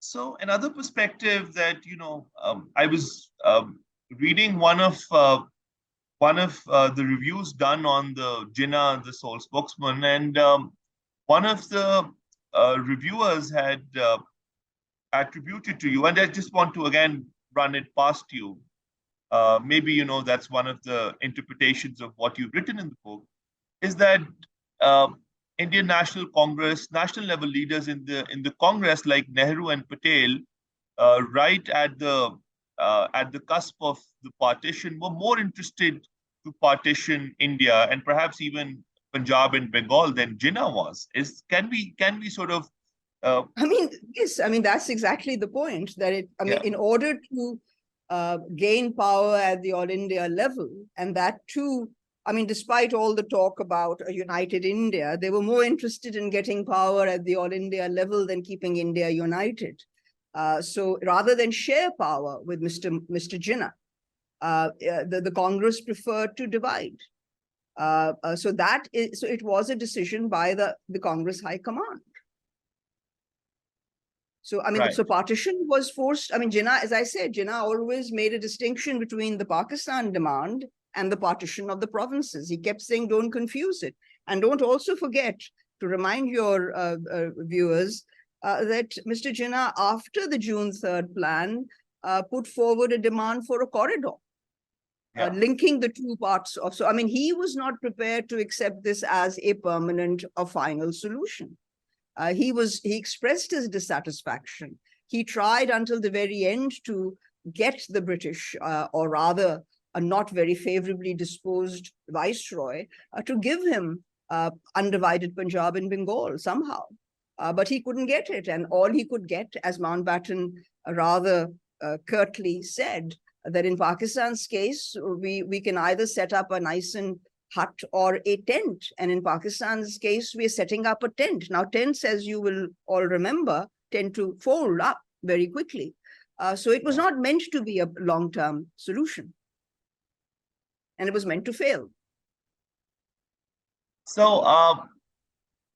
So another perspective that I was reading one of the reviews done on the Jinnah, the sole spokesman, and one of the reviewers had attributed to you, and I just want to again run it past you. Maybe that's one of the interpretations of what you've written in the book, is that Indian National Congress, national level leaders in the Congress like Nehru and Patel, right at the cusp of the partition, were more interested to partition India and perhaps even Punjab and Bengal than Jinnah was. Can we sort of I mean, yes, I mean, that's exactly the point, that in order to gain power at the All India level, and that too, I mean, despite all the talk about a united India, they were more interested in getting power at the All India level than keeping India united. So rather than share power with Mr. Jinnah, the Congress preferred to divide. So it was a decision by the Congress High Command. So, I mean, right. So partition was forced. I mean, Jinnah, as I said, Jinnah always made a distinction between the Pakistan demand and the partition of the provinces. He kept saying, don't confuse it. And don't also forget to remind your viewers that Mr. Jinnah, after the June 3rd plan, put forward a demand for a corridor, linking the two parts of. So, I mean, he was not prepared to accept this as a permanent or final solution. He expressed his dissatisfaction. He tried until the very end to get the British, or rather a not very favorably disposed viceroy, to give him undivided Punjab and Bengal somehow. But he couldn't get it. And all he could get, as Mountbatten rather curtly said, that in Pakistan's case, we can either set up a nice and hut or a tent. And in Pakistan's case, we're setting up a tent. Now, tents, as you will all remember, tend to fold up very quickly. So it was not meant to be a long-term solution. And it was meant to fail. So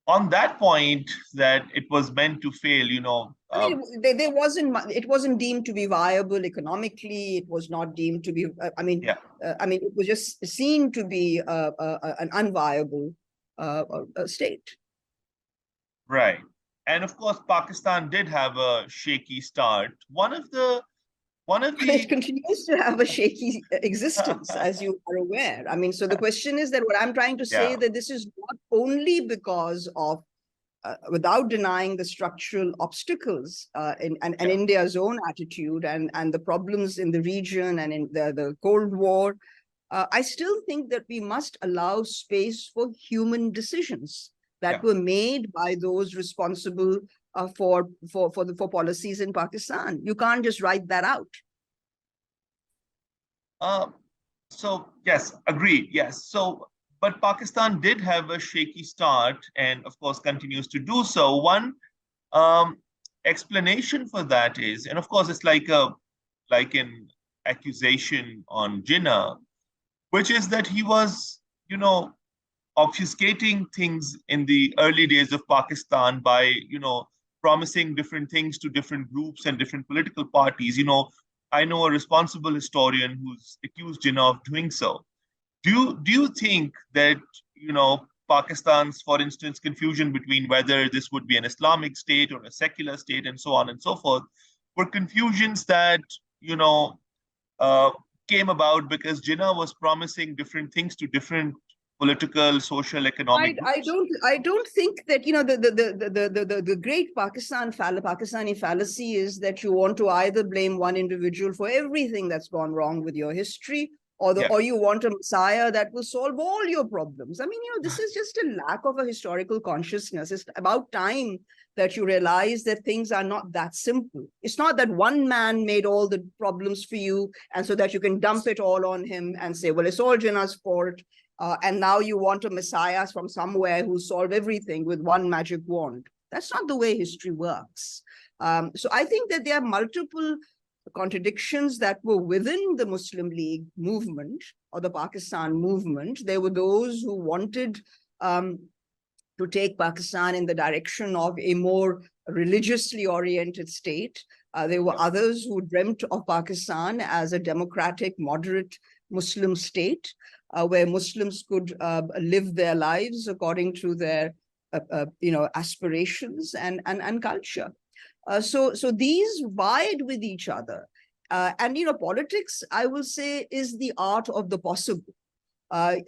on that point, that it was meant to fail, I mean, it wasn't deemed to be viable economically. It was not deemed to be. I mean, it was just seen to be an unviable state. Right, and of course, Pakistan did have a shaky start. It continues to have a shaky existence, as you are aware. I mean, so the question is that what I'm trying to say that this is not only because of. Without denying the structural obstacles and India's own attitude and the problems in the region and in the Cold War, I still think that we must allow space for human decisions that were made by those responsible for policies in Pakistan. You can't just write that out. So yes, agreed. Yes. So. But Pakistan did have a shaky start and, of course, continues to do so. One explanation for that is, and of course, it's like an accusation on Jinnah, which is that he was, obfuscating things in the early days of Pakistan by, promising different things to different groups and different political parties. I know a responsible historian who's accused Jinnah of doing so. Do you think that, Pakistan's, for instance, confusion between whether this would be an Islamic state or a secular state and so on and so forth, were confusions that, came about because Jinnah was promising different things to different political, social, economic groups? I don't think that, the great Pakistani fallacy is that you want to either blame one individual for everything that's gone wrong with your history, or you want a messiah that will solve all your problems. I mean, this is just a lack of a historical consciousness. It's about time that you realize that things are not that simple. It's not that one man made all the problems for you, and so that you can dump it all on him and say, well, it's all Jinnah's fault. And now you want a messiah from somewhere who solved everything with one magic wand. That's not the way history works. So I think that there are multiple contradictions that were within the Muslim League movement or the Pakistan movement. There were those who wanted to take Pakistan in the direction of a more religiously oriented state. There were others who dreamt of Pakistan as a democratic, moderate Muslim state, where Muslims could live their lives according to their aspirations and culture. So these vied with each other. And politics, I will say, is the art of the possible.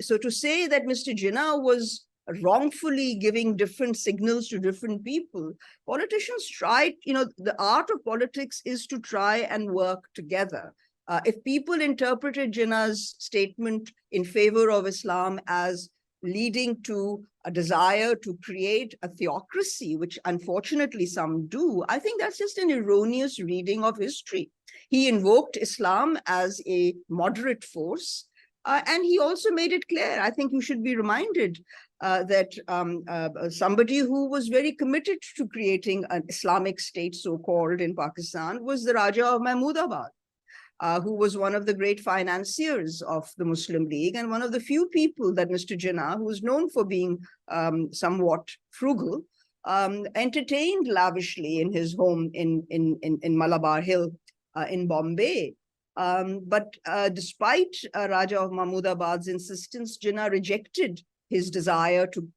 So to say that Mr. Jinnah was wrongfully giving different signals to different people, politicians tried, the art of politics is to try and work together. If people interpreted Jinnah's statement in favor of Islam as leading to a desire to create a theocracy, which unfortunately some do, I think that's just an erroneous reading of history. He invoked Islam as a moderate force, and he also made it clear, I think you should be reminded that somebody who was very committed to creating an Islamic state, so-called, in Pakistan was the Raja of Mahmudabad, who was one of the great financiers of the Muslim League and one of the few people that Mr. Jinnah, who was known for being somewhat frugal, entertained lavishly in his home in Malabar Hill in Bombay. But despite Raja of Mahmudabad's insistence, Jinnah rejected his desire to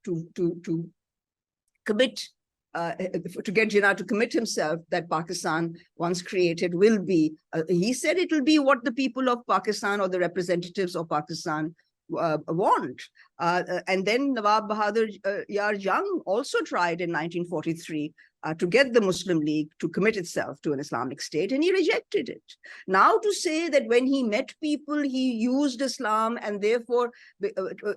commit, to get Jinnah to commit himself that Pakistan once created will be, he said it will be what the people of Pakistan or the representatives of Pakistan want. And then Nawab Bahadur Yar Jung also tried in 1943 to get the Muslim League to commit itself to an Islamic state, and he rejected it. Now to say that when he met people, he used Islam, and therefore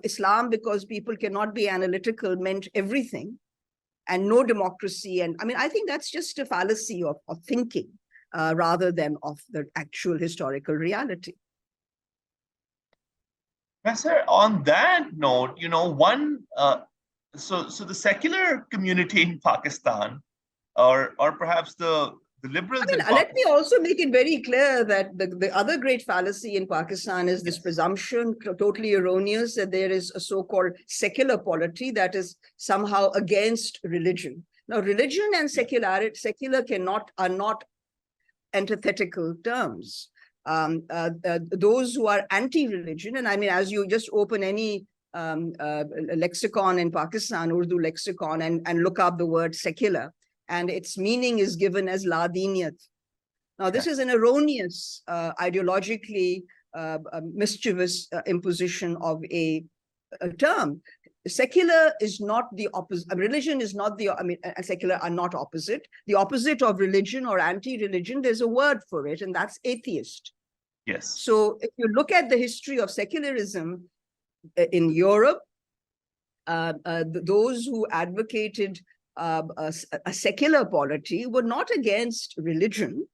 Islam, because people cannot be analytical, meant everything, and no democracy. And I mean, I think that's just a fallacy of thinking rather than of the actual historical reality. Professor, on that note, so the secular community in Pakistan, or perhaps the liberals. I mean, let me also make it very clear that the other great fallacy in Pakistan is this presumption, totally erroneous, that there is a so-called secular polity that is somehow against religion. Now, religion and secular are not antithetical terms. Those who are anti-religion, and I mean, as you just open any lexicon in Pakistan, Urdu lexicon, and look up the word secular, and its meaning is given as la diniyat. Now, this is an erroneous, ideologically mischievous imposition of a term. Secular is not the opposite. Religion is not the, and secular are not opposite. The opposite of religion or anti-religion, there's a word for it, and that's atheist. Yes. So if you look at the history of secularism in Europe, those who advocated a secular polity were not against religion.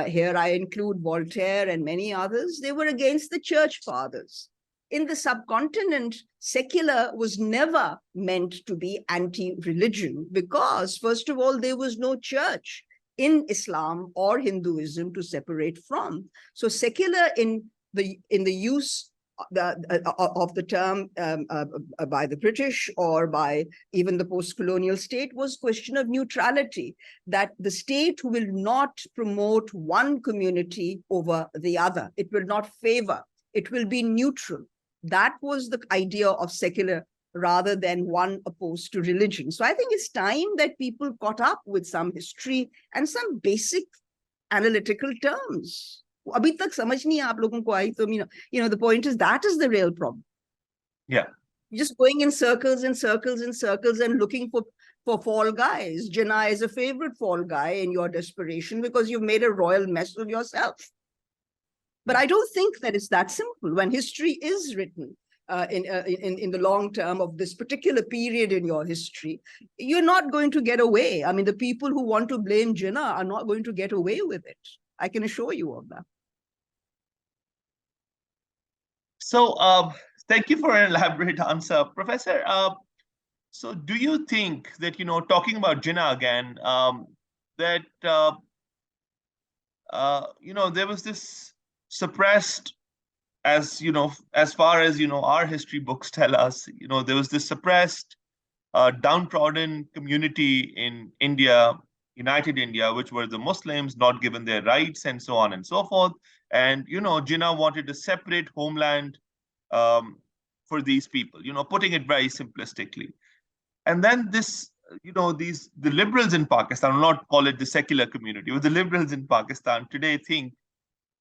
Here I include Voltaire and many others. They were against the church fathers. In the subcontinent, secular was never meant to be anti-religion because, first of all, there was no church in Islam or Hinduism to separate from. So secular in the use of the term by the British or by even the post-colonial state was question of neutrality, that the state will not promote one community over the other. It will not favor. It will be neutral. That was the idea of secular rather than one opposed to religion. So I think it's time that people caught up with some history and some basic analytical terms. अभी तक समझ नहीं आप लोगों को आई तो the point is that is the real problem. Yeah. You're just going in circles and circles and circles and looking for fall guys. Jinnah is a favorite fall guy in your desperation because you've made a royal mess of yourself. But I don't think that it's that simple. When history is written in the long term of this particular period in your history, you're not going to get away. I mean, the people who want to blame Jinnah are not going to get away with it. I can assure you of that. So thank you for an elaborate answer, Professor. So do you think that, talking about Jinnah again, that, there was this suppressed, as far as, our history books tell us, there was this suppressed, downtrodden community in India United India, which were the Muslims not given their rights and so on and so forth. And, Jinnah wanted a separate homeland um, for these people, putting it very simplistically. And then the liberals in Pakistan, will not call it the secular community, but the liberals in Pakistan today think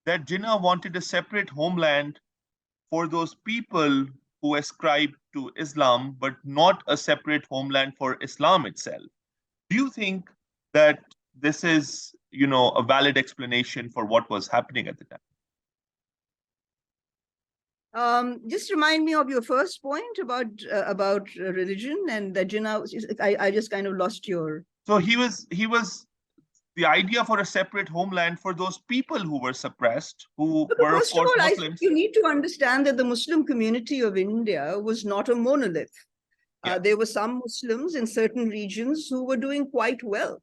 that Jinnah wanted a separate homeland for those people who ascribe to Islam, but not a separate homeland for Islam itself. Do you think that this is, a valid explanation for what was happening at the time? Just remind me of your first point about religion and that Jinnah. I just kind of lost your. So he was the idea for a separate homeland for those people who were suppressed, who were, of course, Muslims. You need to understand that the Muslim community of India was not a monolith. Yeah. There were some Muslims in certain regions who were doing quite well,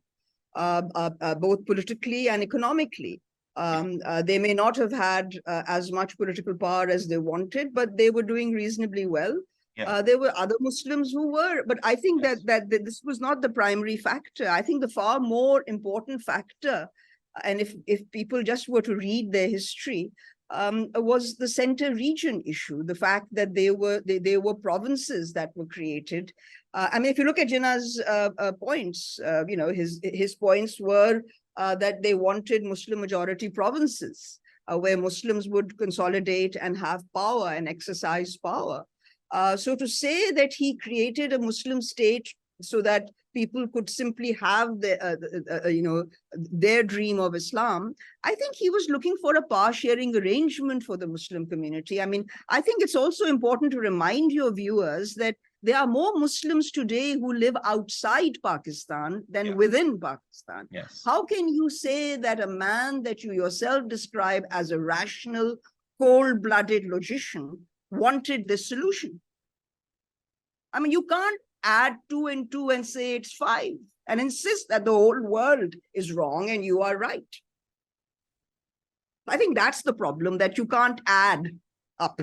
both politically and economically. They may not have had as much political power as they wanted, but they were doing reasonably well. Yeah. There were other Muslims who were, but I think that this was not the primary factor. I think the far more important factor, and if people just were to read their history, was the center region issue. The fact that there were provinces that were created. I mean, if you look at Jinnah's points, his points were that they wanted Muslim majority provinces where Muslims would consolidate and have power and exercise power. So to say that he created a Muslim state so that people could simply have their dream of Islam, I think he was looking for a power-sharing arrangement for the Muslim community. I mean, I think it's also important to remind your viewers that there are more Muslims today who live outside Pakistan than within Pakistan. Yes. How can you say that a man that you yourself describe as a rational, cold-blooded logician wanted this solution? I mean, you can't add 2 and 2 and say it's 5 and insist that the whole world is wrong and you are right. I think that's the problem, that you can't add up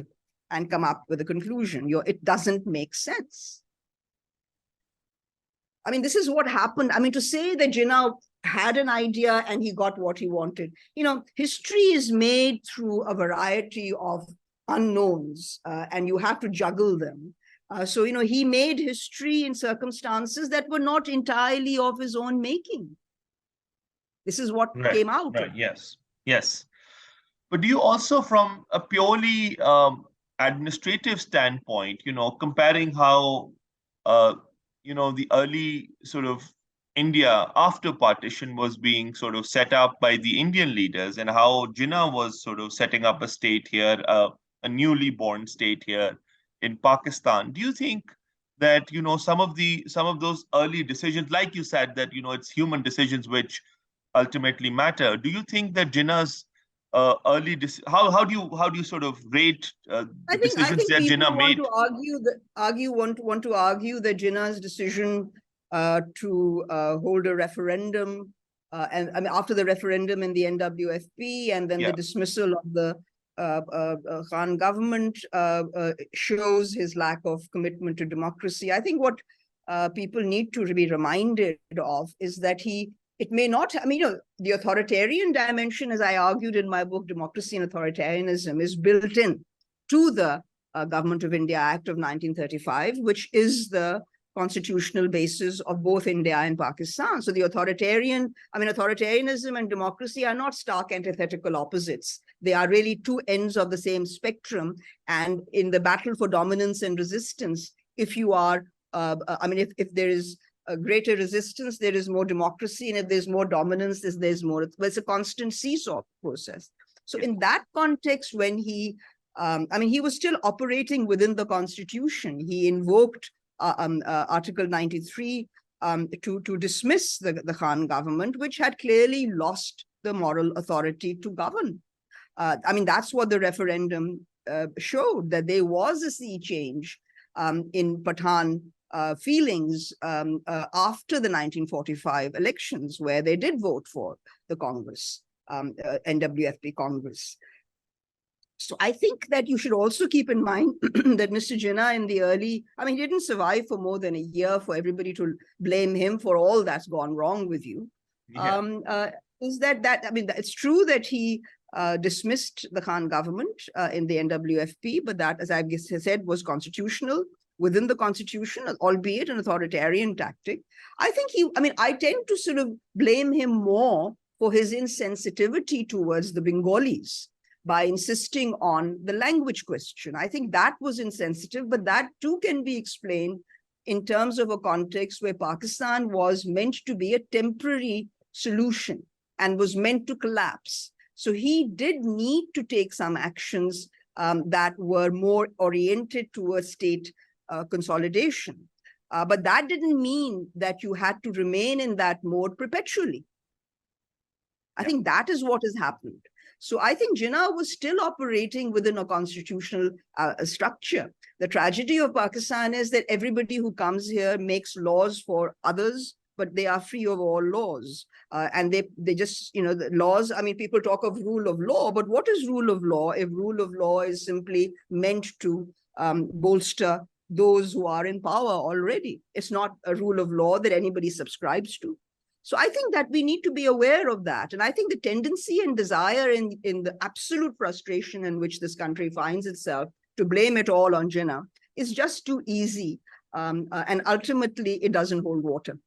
and come up with a conclusion. It doesn't make sense. I mean, this is what happened. I mean, to say that Jinnah had an idea and he got what he wanted. History is made through a variety of unknowns and you have to juggle them. So, he made history in circumstances that were not entirely of his own making. This is what came out. Right. Yes. Yes. But do you also, from a purely administrative standpoint, comparing how, the early sort of India after partition was being sort of set up by the Indian leaders and how Jinnah was sort of setting up a state here, a newly born state here in Pakistan, do you think that some of those early decisions, like you said, that it's human decisions which ultimately matter? Do you think that Jinnah's early how do you sort of rate the decisions that Jinnah made? Want to argue that Jinnah's decision to hold a referendum, and I mean after the referendum in the NWFP and then the dismissal of the Khan government shows his lack of commitment to democracy. I think what people need to be reminded of is that it may not, I mean, the authoritarian dimension, as I argued in my book, Democracy and Authoritarianism, is built in to the Government of India Act of 1935, which is the constitutional basis of both India and Pakistan. So the authoritarianism and democracy are not stark antithetical opposites. They are really two ends of the same spectrum. And in the battle for dominance and resistance, if you are, if there is a greater resistance, there is more democracy. And if there's more dominance, there's more, it's a constant seesaw process. So in that context, when he was still operating within the constitution. He invoked Article 93 to dismiss the Khan government, which had clearly lost the moral authority to govern. That's what the referendum showed, that there was a sea change in Pathan feelings after the 1945 elections, where they did vote for the Congress, NWFP Congress. So I think that you should also keep in mind that Mr. Jinnah in the early, he didn't survive for more than a year for everybody to blame him for all that's gone wrong with you. is that I mean, it's true that he dismissed the Khan government in the NWFP, but that, as I said, was constitutional within the constitution, albeit an authoritarian tactic. I think I tend to sort of blame him more for his insensitivity towards the Bengalis by insisting on the language question. I think that was insensitive, but that too can be explained in terms of a context where Pakistan was meant to be a temporary solution and was meant to collapse. So he did need to take some actions that were more oriented towards state consolidation. But that didn't mean that you had to remain in that mode perpetually. I think that is what has happened. So I think Jinnah was still operating within a constitutional structure. The tragedy of Pakistan is that everybody who comes here makes laws for others, but they are free of all laws. And they just, the laws, I mean, people talk of rule of law, but what is rule of law if rule of law is simply meant to bolster those who are in power already? It's not a rule of law that anybody subscribes to. So I think that we need to be aware of that. And I think the tendency and desire in the absolute frustration in which this country finds itself to blame it all on Jinnah is just too easy. And ultimately, it doesn't hold water.